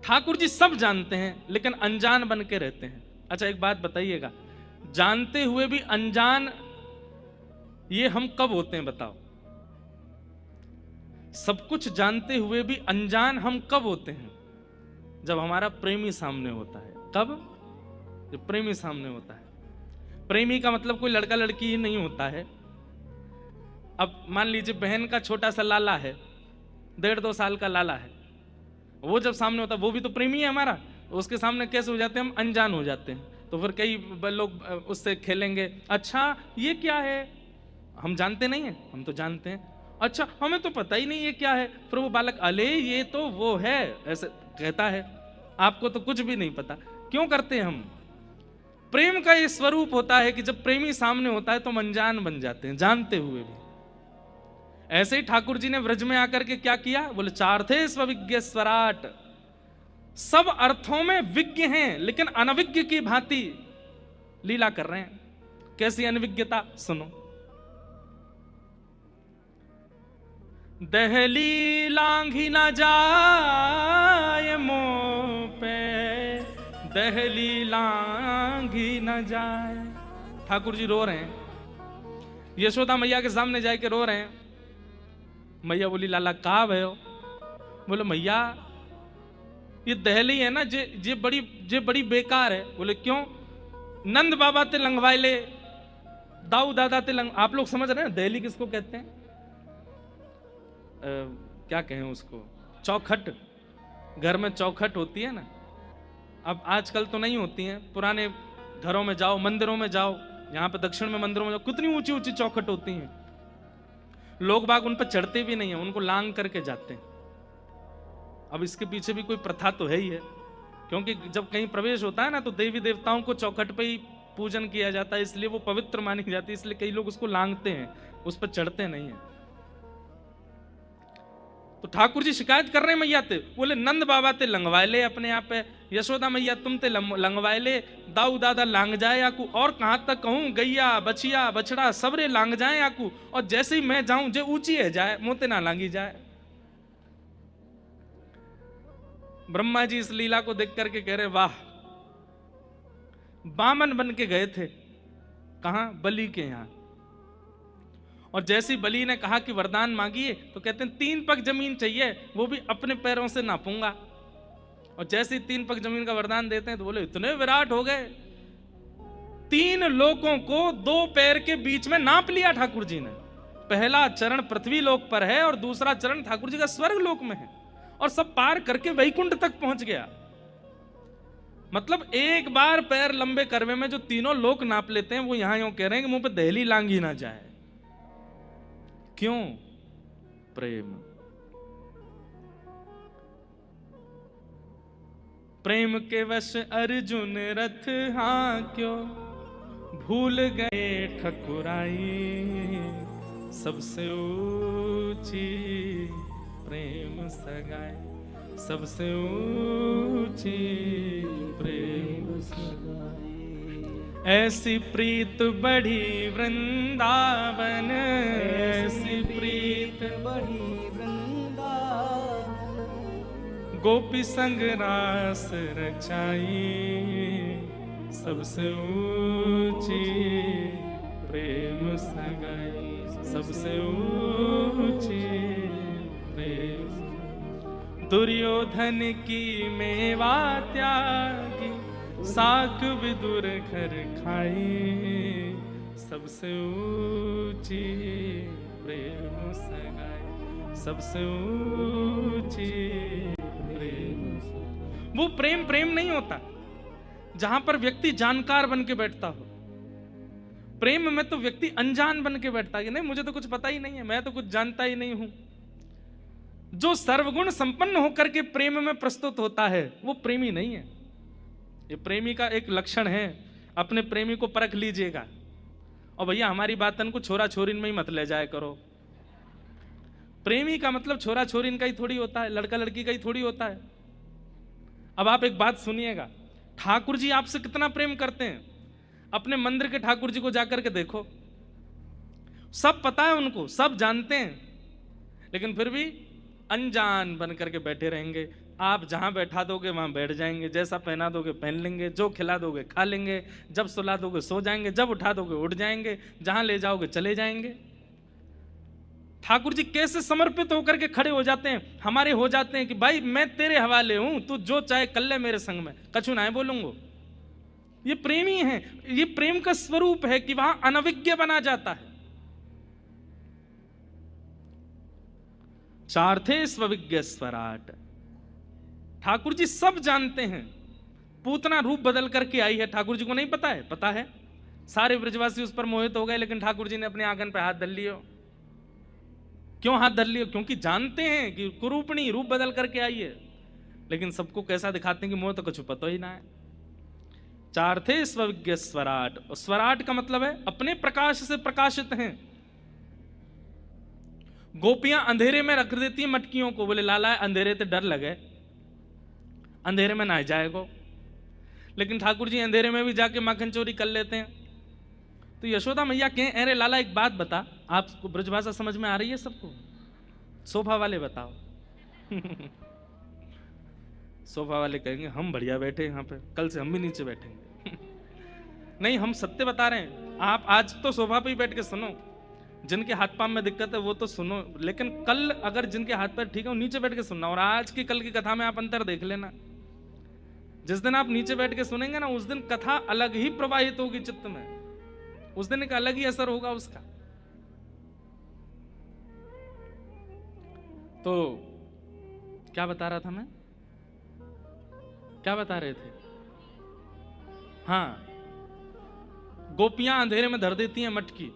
ठाकुर जी सब जानते हैं लेकिन अनजान बन के रहते हैं। अच्छा एक बात बताइएगा, जानते हुए भी अनजान ये हम कब होते हैं बताओ? सब कुछ जानते हुए भी अनजान हम कब होते हैं? जब हमारा प्रेमी सामने होता है। कब? जब प्रेमी सामने होता है। प्रेमी का मतलब कोई लड़का लड़की ही नहीं होता है। अब मान लीजिए बहन का छोटा सा लाला है, 1.5-2 साल का लाला है, वो जब सामने होता है वो भी तो प्रेमी है हमारा, उसके सामने कैसे हो जाते हैं हम, अनजान हो जाते हैं। तो फिर कई लोग उससे खेलेंगे, अच्छा ये क्या है, हम जानते नहीं है, हम तो जानते हैं, अच्छा हमें तो पता ही नहीं ये क्या है। फिर वो बालक अले ये तो वो है ऐसे कहता है, आपको तो कुछ भी नहीं पता। क्यों करते हैं हम? प्रेम का ये स्वरूप होता है कि जब प्रेमी सामने होता है तो हम अनजान बन जाते हैं, जानते हुए भी। ऐसे ही ठाकुर जी ने व्रज में आकर के क्या किया, बोले चार्थे स्वविज्ञ स्वराट, सब अर्थों में विज्ञ हैं लेकिन अनविज्ञ की भांति लीला कर रहे हैं। कैसी अनविज्ञता सुनो। दहली लांघी ना जाए मुंह पे, दहली लांघी ना जाए। ठाकुर जी रो रहे हैं, यशोदा मैया के सामने जाके रो रहे हैं। मैया बोली लाला का भयो? बोलो मैया ये दहली है ना जे बड़ी बेकार है। बोले क्यों? नंद बाबा ते लंगवाए ले, दाऊ दादा ते लंग। आप लोग समझ रहे हैं दहली किसको कहते हैं? क्या कहें उसको? चौखट। घर में चौखट होती है ना, अब आजकल तो नहीं होती हैं। पुराने घरों में जाओ, मंदिरों में जाओ, यहाँ पे दक्षिण में मंदिरों में जाओ, कितनी ऊंची ऊंची चौखट होती हैं। लोग बाग उन पर चढ़ते भी नहीं है, उनको लांग करके जाते हैं। अब इसके पीछे भी कोई प्रथा तो है ही है, क्योंकि जब कहीं प्रवेश होता है ना तो देवी देवताओं को चौखट पे ही पूजन किया जाता है, इसलिए वो पवित्र मानी जाती है। इसलिए कई लोग उसको लांगते हैं, उस पर चढ़ते नहीं है। तो ठाकुर जी शिकायत कर रहे हैं मैया ते। बोले नंद बाबा ते लंगवाए ले अपने आप पे, यशोदा मैया तुम ते लंगवाए ले, दाऊ दादा लांग जाए आकू। और कहां तक कहूं, गैया बछिया बछड़ा सबरे लांग जाए आकू। और जैसे ही मैं जाऊं जे ऊंची है जाए, मोते ना लांगी जाए। ब्रह्मा जी इस लीला को देख करके कह रहे वाह, बामन बन के गए थे कहां? बलि के यहां। और जैसी बलि ने कहा कि वरदान मांगिए, तो कहते हैं 3 पग जमीन चाहिए, वो भी अपने पैरों से नापूंगा। और जैसे ही 3 पग जमीन का वरदान देते हैं तो बोले इतने विराट हो गए, 3 लोकों को 2 पैर के बीच में नाप लिया ठाकुर जी ने। पहला चरण पृथ्वी लोक पर है और दूसरा चरण ठाकुर जी का स्वर्ग लोक में है, और सब पार करके वैकुंठ तक पहुंच गया। मतलब एक बार पैर लंबे करवे में जो तीनों लोक नाप लेते हैं, वो यहां यूं कह रहे हैं कि मुंह पे दहली लांगी ना जाए। क्यों? प्रेम। प्रेम के वश अर्जुन रथ हाँक्यो, भूल गए ठकुराई, सबसे ऊंची प्रेम सगाई, सबसे ऊंची प्रेम सगाई। ऐसी प्रीत बढ़ी वृंदावन, ऐसी प्रीत बढ़ी वृंदावन, गोपी संग रास रचाई, सबसे ऊंची प्रेम सगाई, सबसे ऊंची प्रेम। दुर्योधन की मेवा त्यागी, साक विदुर घर खाई, सबसे ऊंची प्रेम सगाई, सबसे ऊंची प्रेम। वो प्रेम प्रेम नहीं होता जहां पर व्यक्ति जानकार बन के बैठता हो। प्रेम में तो व्यक्ति अनजान बन के बैठता है, नहीं मुझे तो कुछ पता ही नहीं है, मैं तो कुछ जानता ही नहीं हूं। जो सर्वगुण संपन्न होकर के प्रेम में प्रस्तुत होता है वो प्रेमी नहीं है। ये प्रेमी का एक लक्षण है, अपने प्रेमी को परख लीजिएगा। और भैया हमारी बातन को छोरा छोरीन में ही मत ले जाया करो। प्रेमी का मतलब छोरा छोरीन का ही थोड़ी होता है, लड़का लड़की का ही थोड़ी होता है। अब आप एक बात सुनिएगा, ठाकुर जी आपसे कितना प्रेम करते हैं। अपने मंदिर के ठाकुर जी को जाकर के देखो, सब पता है उनको, सब जानते हैं, लेकिन फिर भी अनजान बन करके बैठे रहेंगे। आप जहां बैठा दोगे वहां बैठ जाएंगे, जैसा पहना दोगे पहन लेंगे, जो खिला दोगे खा लेंगे, जब सुला दोगे सो जाएंगे, जब उठा दोगे उठ जाएंगे, जहां ले जाओगे चले जाएंगे। ठाकुर जी कैसे समर्पित होकर के खड़े हो जाते हैं, हमारे हो जाते हैं कि भाई मैं तेरे हवाले हूं, तू जो चाहे कर ले मेरे संग में, कछु ना बोलूंगा। ये प्रेमी है, ये प्रेम का स्वरूप है कि वहां अनविज्ञ बना जाता है। चार्थे स्वविज्ञ स्वराट। ठाकुर जी सब जानते हैं। पूतना रूप बदल करके आई है, ठाकुर जी को नहीं पता है? पता है। सारे ब्रजवासी उस पर मोहित हो गए, लेकिन ठाकुर जी ने अपने आंगन पर हाथ धर लियो। क्यों हाथ धर लियो? क्योंकि जानते हैं कि कुरूपणी रूप बदल करके आई है, लेकिन सबको कैसा दिखाते हैं कि मोह तो कुछ पता ही ना है। चार्थे स्वविज्ञ स्वराट। स्वराट का मतलब है अपने प्रकाश से प्रकाशित हैं। गोपियां अंधेरे में रख देती हैं मटकियों को, बोले लाला अंधेरे से डर लगे, अंधेरे में ना जाएगो। लेकिन ठाकुर जी अंधेरे में भी जाके माखन चोरी कर लेते हैं। तो यशोदा मैया कहें अरे लाला एक बात बता, आपको ब्रजभाषा समझ में आ रही है सबको? सोफा वाले बताओ। सोफा वाले कहेंगे हम बढ़िया बैठे यहाँ पे, कल से हम भी नीचे बैठेंगे। नहीं, हम सत्य बता रहे हैं। आप आज तो सोफा पे ही बैठ के सुनो, जिनके हाथ पांव में दिक्कत है वो तो सुनो, लेकिन कल अगर जिनके हाथ पैर ठीक है वो नीचे बैठ के सुनना। और आज की कल की कथा में आप अंतर देख लेना। जिस दिन आप नीचे बैठ के सुनेंगे ना, उस दिन कथा अलग ही प्रवाहित होगी चित्त में, उस दिन एक अलग ही असर होगा उसका। तो क्या बता रहा था मैं, क्या बता रहे थे? हाँ, गोपियां अंधेरे में धर देती हैं मटकी,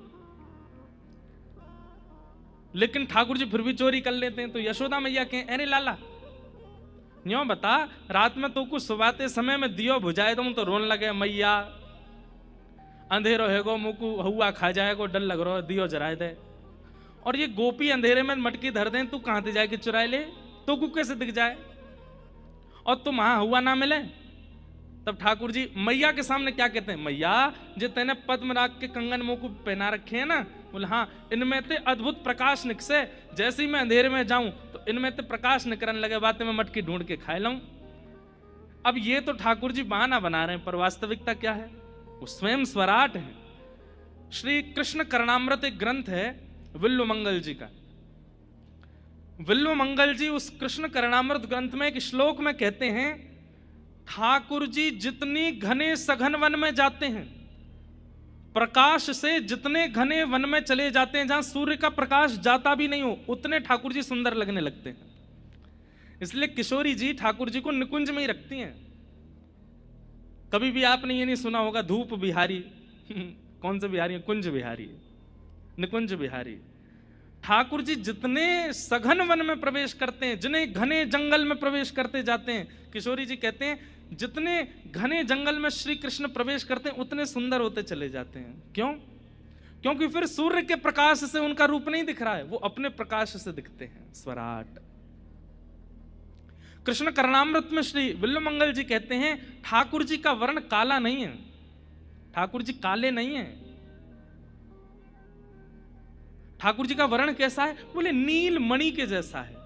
लेकिन ठाकुर जी फिर भी चोरी कर लेते हैं। तो यशोदा मैया कहें, अरे लाला न्यों बता, रात में तो कुछ सुबाते समय में दियो बुझाए तुम तो रोन लगे, मैया अंधेरो है गो मुकु हुआ खा जाएगो, डर लग रहा है दियो जराए दे। और ये गोपी अंधेरे में मटकी धर दें, तू कहां से जाके चुराए ले, तो को कैसे दिख जाए और तुम वहां हुआ ना मिले। तब ठाकुर जी मैया के सामने क्या कहते हैं, मैया जो तेने पद्मराग के कंगन मुंह को पहना रखे हैं ना, बोले हाँ, इनमें ते अद्भुत प्रकाश निकसे, जैसे ही मैं अंधेरे में जाऊं तो इनमें ते प्रकाश निकलने लगे, बातें मैं मटकी ढूंढ के खा लाऊं। अब ये तो ठाकुर जी बहाना बना रहे हैं, पर वास्तविकता क्या है, वो स्वयं स्वराट है। श्री कृष्ण करणामृत एक ग्रंथ है विल्व मंगल जी का। विल्व मंगल जी उस कृष्ण करणामृत ग्रंथ में एक श्लोक में कहते हैं, ठाकुर जी जितनी घने सघन वन में जाते हैं, प्रकाश से जितने घने वन में चले जाते हैं, जहां सूर्य का प्रकाश जाता भी नहीं हो, उतने ठाकुर जी सुंदर लगने लगते हैं। इसलिए किशोरी जी ठाकुर जी को निकुंज में ही रखती हैं। कभी भी आपने ये नहीं सुना होगा धूप बिहारी कौन से बिहारी है? कुंज बिहारी, निकुंज बिहारी। ठाकुर जी जितने सघन वन में प्रवेश करते हैं, जितने घने जंगल में प्रवेश करते जाते हैं, किशोरी जी कहते हैं जितने घने जंगल में श्री कृष्ण प्रवेश करते हैं उतने सुंदर होते चले जाते हैं। क्यों? क्योंकि फिर सूर्य के प्रकाश से उनका रूप नहीं दिख रहा है, वो अपने प्रकाश से दिखते हैं, स्वराट। कृष्ण करणामृत में श्री विल्व मंगल जी कहते हैं, ठाकुर जी का वर्ण काला नहीं है, ठाकुर जी काले नहीं है। ठाकुर जी का वर्ण कैसा है? बोले नील मणि के जैसा है।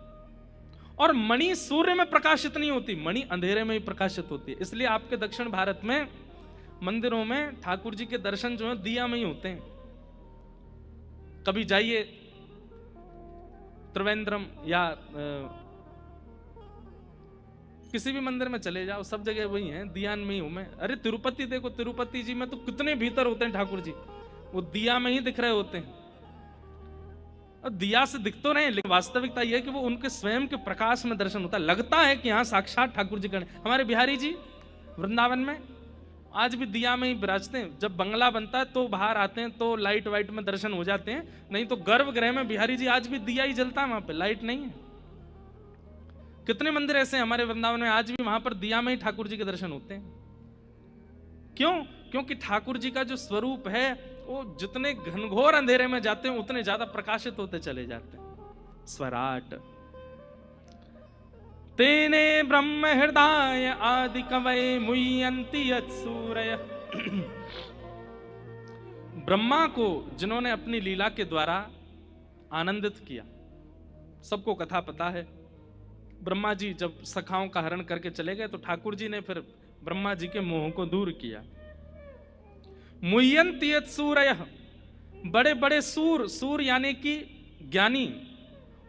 और मणि सूर्य में प्रकाशित नहीं होती, मणि अंधेरे में ही प्रकाशित होती है। इसलिए आपके दक्षिण भारत में मंदिरों में ठाकुर जी के दर्शन जो है दिया में ही होते हैं। कभी जाइए त्रिवेंद्रम या किसी भी मंदिर में चले जाओ, सब जगह वही है, दिया में ही हूं मैं। अरे तिरुपति देखो, तिरुपति जी में तो कितने भीतर होते हैं ठाकुर जी, वो दिया में ही दिख रहे होते हैं। और दिया से दिख तो रहे, लेकिन वास्तविकता यह है कि वो उनके स्वयं के प्रकाश में दर्शन होता है। लगता है कि हाँ साक्षात ठाकुर जी खड़े। हमारे बिहारी जी वृंदावन में आज भी दिया में ही विराजते हैं। जब बंगला बनता है तो बाहर आते हैं तो लाइट वाइट में दर्शन हो जाते हैं, नहीं तो गर्भगृह में बिहारी जी आज भी दिया ही जलता है, वहां पे लाइट नहीं है। कितने मंदिर ऐसे हैं हमारे वृंदावन में, आज भी वहां पर दिया में ही ठाकुर जी के दर्शन होते हैं। क्यों? क्योंकि ठाकुर जी का जो स्वरूप है वो जितने घनघोर अंधेरे में जाते हैं उतने ज्यादा प्रकाशित होते चले जाते हैं, स्वराट। तेने ब्रह्म हृदय आदि कवये मुह्यन्ति यत्सूरय। ब्रह्मा को जिन्होंने अपनी लीला के द्वारा आनंदित किया, सबको कथा पता है। ब्रह्मा जी जब सखाओं का हरण करके चले गए तो ठाकुर जी ने फिर ब्रह्मा जी के मोह को दूर किया। मुह्यन्ति यत्सूरय, बड़े बड़े सूर, सूर यानी कि ज्ञानी,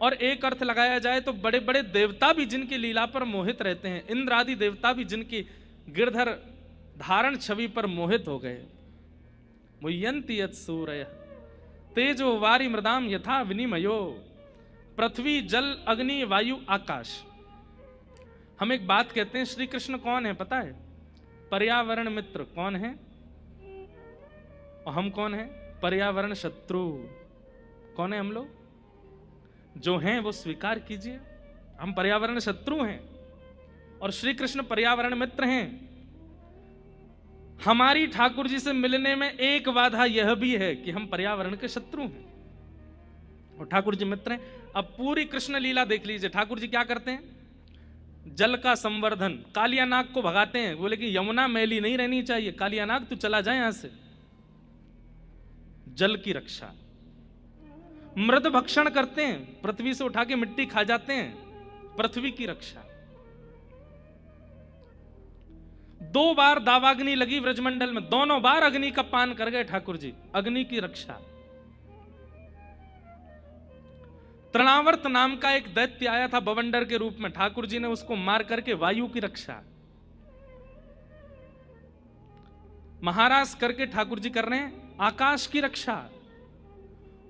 और एक अर्थ लगाया जाए तो बड़े बड़े देवता भी जिनकी लीला पर मोहित रहते हैं, इंद्र आदि देवता भी जिनकी गिरधर धारण छवि पर मोहित हो गए। मुह्यन्ति यत्सूरय तेजो वारि मृदाम यथा विनिमयो, पृथ्वी जल अग्नि वायु आकाश। हम एक बात कहते हैं, श्री कृष्ण कौन है पता है? पर्यावरण मित्र। कौन है? और हम कौन है? पर्यावरण शत्रु। कौन है हम लोग? जो हैं वो स्वीकार कीजिए, हम पर्यावरण शत्रु हैं और श्री कृष्ण पर्यावरण मित्र हैं। हमारी ठाकुर जी से मिलने में एक बाधा यह भी है कि हम पर्यावरण के शत्रु हैं और ठाकुर जी मित्र हैं। अब पूरी कृष्ण लीला देख लीजिए, ठाकुर जी क्या करते हैं? जल का संवर्धन, कालिया नाग को भगाते हैं, बोले कि यमुना मैली नहीं रहनी चाहिए, कालिया नाग तू चला जाए यहां से। जल की रक्षा। मृद भक्षण करते हैं, पृथ्वी से उठा के मिट्टी खा जाते हैं, पृथ्वी की रक्षा। 2 बार दावाग्नि लगी व्रजमंडल में, दोनों बार अग्नि का पान कर गए ठाकुर जी, अग्नि की रक्षा। तृणावर्त नाम का एक दैत्य आया था बवंडर के रूप में, ठाकुर जी ने उसको मार करके वायु की रक्षा। महाराज करके ठाकुर जी कर रहे हैं आकाश की रक्षा,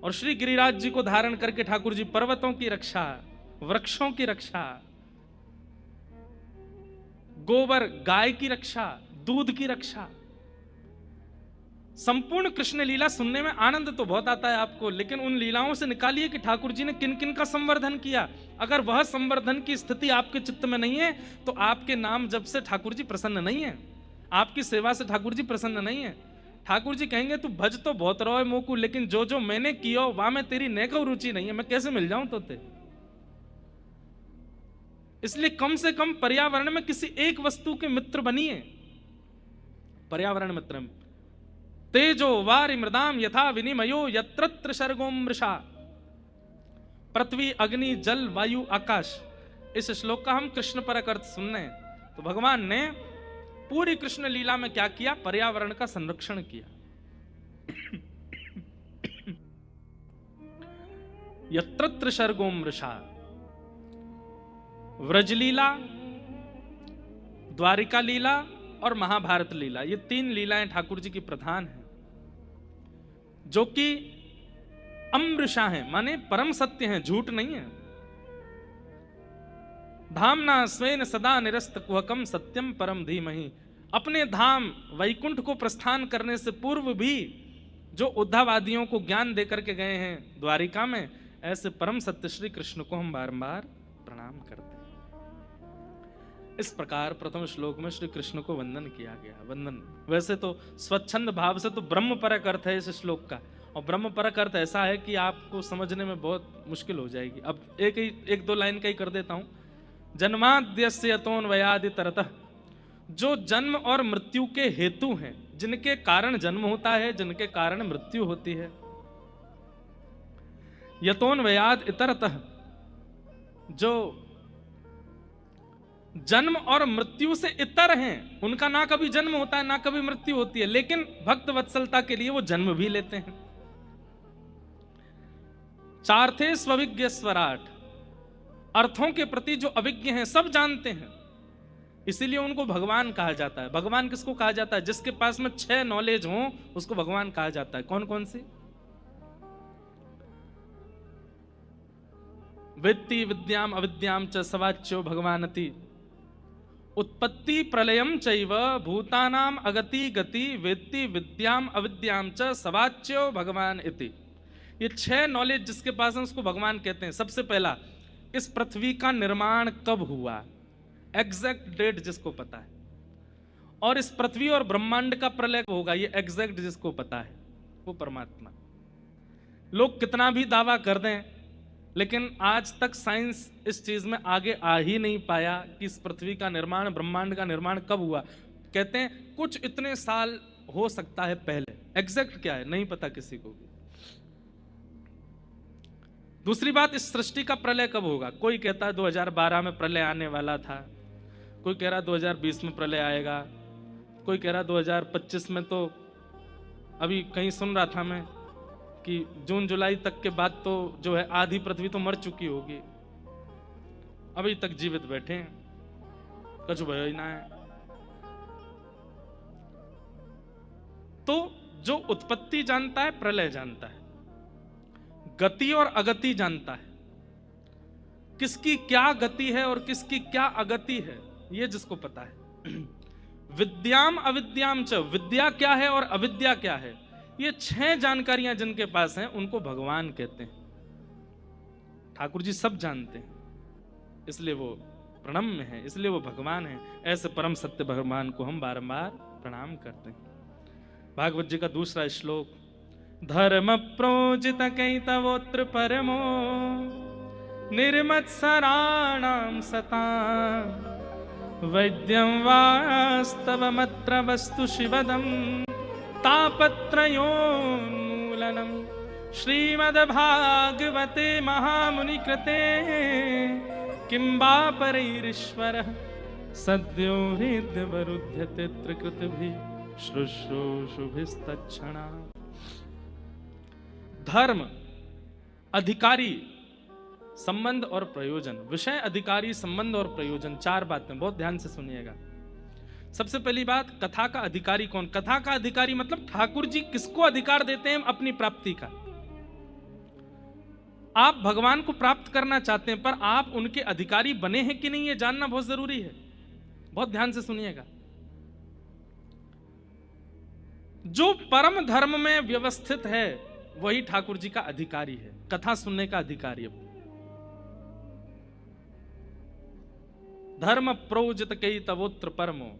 और श्री गिरिराज जी को धारण करके ठाकुर जी पर्वतों की रक्षा, वृक्षों की रक्षा, गोबर गाय की रक्षा, दूध की रक्षा। संपूर्ण कृष्ण लीला सुनने में आनंद तो बहुत आता है आपको, लेकिन उन लीलाओं से निकालिए कि ठाकुर जी ने किन किन का संवर्धन किया। अगर वह संवर्धन की स्थिति आपके चित्त में नहीं है तो आपके नाम जब से ठाकुर जी प्रसन्न नहीं है, आपकी सेवा से ठाकुर जी प्रसन्न नहीं है। ठाकुर जी कहेंगे तू भज तो बहुत रोए मोकू, लेकिन जो जो मैंने किया वहां में तेरी नेको रुचि नहीं है, मैं कैसे मिल जाऊं तो ते। इसलिए कम से कम पर्यावरण में किसी एक वस्तु के मित्र बनिए। पर्यावरण मित्र तेजो वारि मृदाम यथा विनिमयो यत्रत्र सर्गो मृषा, पृथ्वी अग्नि जल वायु आकाश। इस श्लोक का हम कृष्ण परक अर्थ सुनने हैं तो भगवान ने पूरी कृष्ण लीला में क्या किया, पर्यावरण का संरक्षण किया। यत्रत्र सर्गो मृषा, व्रज लीला, द्वारिका लीला और महाभारत लीला, ये 3 लीलाएं ठाकुर जी की प्रधान हैं, जो कि अमृषा हैं, माने परम सत्य हैं, झूठ नहीं है। धामना स्वेन सदा निरस्त कुहकम सत्यम परम धीमहि। अपने धाम वैकुंठ को प्रस्थान करने से पूर्व भी जो उद्धवादियों को ज्ञान देकर के गए हैं द्वारिका में, ऐसे परम सत्य श्री कृष्ण को हम बारंबार प्रणाम करते हैं। इस प्रकार प्रथम श्लोक में श्री कृष्ण को वंदन किया गया। वंदन वैसे तो स्वच्छंद भाव से तो ब्रह्म परक अर्थ है इस श्लोक का, और ब्रह्म परक अर्थ ऐसा है कि आपको समझने में बहुत मुश्किल हो जाएगी। अब एक दो लाइन का ही कर देता हूं। जन्माद्यस्य यतोऽन्वयादि तरतः, जो जन्म और मृत्यु के हेतु हैं, जिनके कारण जन्म होता है, जिनके कारण मृत्यु होती है। यतोऽन्वयाद इतरतः, जो जन्म और मृत्यु से इतर हैं, उनका ना कभी जन्म होता है ना कभी मृत्यु होती है, लेकिन भक्त वत्सलता के लिए वो जन्म भी लेते हैं। चार्थे स्वविज्ञ स्वराट, अर्थों के प्रति जो अविज्ञ हैं, सब जानते हैं, इसीलिए उनको भगवान कहा जाता है। भगवान किसको कहा जाता है? जिसके पास में 6 नॉलेज हो उसको भगवान कहा जाता है। कौन कौन सी? वेत्ति विद्याम अविद्याम च सवाच्यो भगवानति, उत्पत्ति प्रलयम चैव भूतानाम अगति गति वेत्ति विद्याम अविद्याम च सवाच्यो भगवान इति। ये 6 नॉलेज जिसके पास है उसको भगवान कहते हैं। सबसे पहला, इस पृथ्वी का निर्माण कब हुआ, एग्जैक्ट डेट जिसको पता है, और इस पृथ्वी और ब्रह्मांड का प्रलय कब होगा, ये एग्जैक्ट जिसको पता है, वो परमात्मा। लोग कितना भी दावा कर दें, लेकिन आज तक साइंस इस चीज में आगे आ ही नहीं पाया कि इस पृथ्वी का निर्माण, ब्रह्मांड का निर्माण कब हुआ। कहते हैं कुछ इतने साल हो सकता है पहले, एग्जैक्ट क्या है नहीं पता किसी को भी। दूसरी बात, इस सृष्टि का प्रलय कब होगा। कोई कहता है 2012 में प्रलय आने वाला था, कोई कह रहा 2020 में प्रलय आएगा, कोई कह रहा 2025 में। तो अभी कहीं सुन रहा था मैं कि जून जुलाई तक के बाद तो जो है आधी पृथ्वी तो मर चुकी होगी, अभी तक जीवित बैठे हैं, कुछ भय ना है। तो जो उत्पत्ति जानता है, प्रलय जानता है, गति और अगति जानता है, किसकी क्या गति है और किसकी क्या अगति है, ये जिसको पता है। विद्याम अविद्याम च, विद्या क्या है और अविद्या क्या है, ये 6 जानकारियां जिनके पास हैं उनको भगवान कहते हैं। ठाकुर जी सब जानते हैं, इसलिए वो प्रणम्य है, इसलिए वो भगवान है। ऐसे परम सत्य भगवान को हम बारंबार प्रणाम करते हैं। भागवत जी का दूसरा श्लोक, धर्म प्रोजित कैतवोत्र परमो निर्मत्सराणां सता वैद्यं वास्तवमत्र वस्तु शिवदं तापत्रयोन्मूलनम् श्रीमद्भागवते महामुनिकृते किं वा परैरीश्वरः सद्यो हृद्यवरुध्यते त्रिकृतिभिः शुश्रूषुभिस्तत्क्षणात्। धर्म, अधिकारी, संबंध और प्रयोजन। विषय, अधिकारी, संबंध और प्रयोजन, 4 बातें बहुत ध्यान से सुनिएगा। सबसे पहली बात, कथा का अधिकारी कौन? कथा का अधिकारी मतलब ठाकुर जी किसको अधिकार देते हैं अपनी प्राप्ति का। आप भगवान को प्राप्त करना चाहते हैं, पर आप उनके अधिकारी बने हैं कि नहीं, ये जानना बहुत जरूरी है। बहुत ध्यान से सुनिएगा। जो परम धर्म में व्यवस्थित है वही ठाकुर जी का अधिकारी है, कथा सुनने का अधिकारी है। धर्म प्रोजित कई तवोत्र परमो।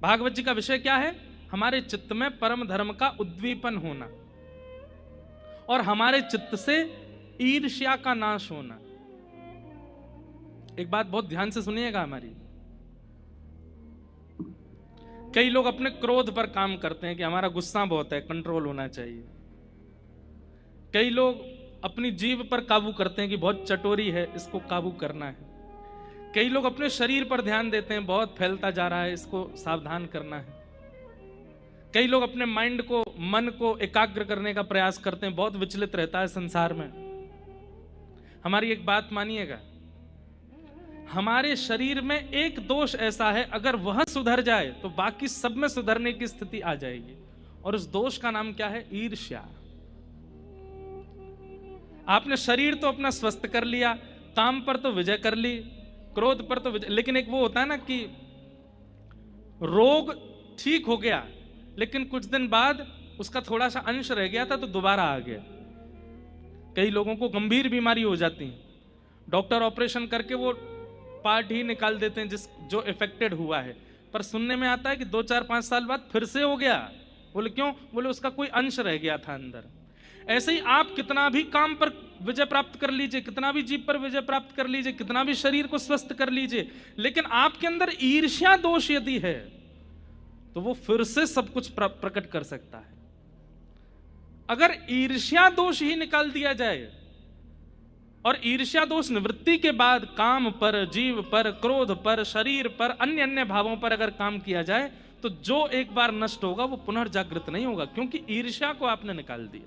भागवत जी का विषय क्या है? हमारे चित्त में परम धर्म का उद्दीपन होना और हमारे चित्त से ईर्ष्या का नाश होना। एक बात बहुत ध्यान से सुनिएगा हमारी। कई लोग अपने क्रोध पर काम करते हैं कि हमारा गुस्सा बहुत है, कंट्रोल होना चाहिए। कई लोग अपनी जीभ पर काबू करते हैं कि बहुत चटोरी है, इसको काबू करना है। कई लोग अपने शरीर पर ध्यान देते हैं, बहुत फैलता जा रहा है, इसको सावधान करना है। कई लोग अपने माइंड को, मन को एकाग्र करने का प्रयास करते हैं, बहुत विचलित रहता है संसार में। हमारी एक बात मानिएगा, हमारे शरीर में एक दोष ऐसा है, अगर वह सुधर जाए तो बाकी सब में सुधरने की स्थिति आ जाएगी। और उस दोष का नाम क्या है? ईर्ष्या। आपने शरीर तो अपना स्वस्थ कर लिया, काम पर तो विजय कर ली, क्रोध पर तो विजय, लेकिन एक वो होता है ना कि रोग ठीक हो गया लेकिन कुछ दिन बाद उसका थोड़ा सा अंश रह गया था तो दोबारा आ गया। कई लोगों को गंभीर बीमारी हो जाती है, डॉक्टर ऑपरेशन करके वो पार्ट ही निकाल देते हैं जो इफेक्टेड हुआ है, पर सुनने में आता है कि 2-4-5 साल बाद फिर से हो गया। बोले क्यों? बोले उसका कोई अंश रह गया था अंदर। ऐसे ही आप कितना भी काम पर विजय प्राप्त कर लीजिए, कितना भी जीव पर विजय प्राप्त कर लीजिए, कितना भी शरीर को स्वस्थ कर लीजिए, लेकिन आपके अंदर ईर्ष्या दोष यदि है तो वो फिर से सब कुछ प्रकट कर सकता है। अगर ईर्ष्या दोष ही निकाल दिया जाए और ईर्ष्या दोष निवृत्ति के बाद काम पर, जीव पर, क्रोध पर, शरीर पर, अन्य अन्य भावों पर अगर काम किया जाए तो जो एक बार नष्ट होगा वो पुनर्जागृत नहीं होगा, क्योंकि ईर्ष्या को आपने निकाल दिया।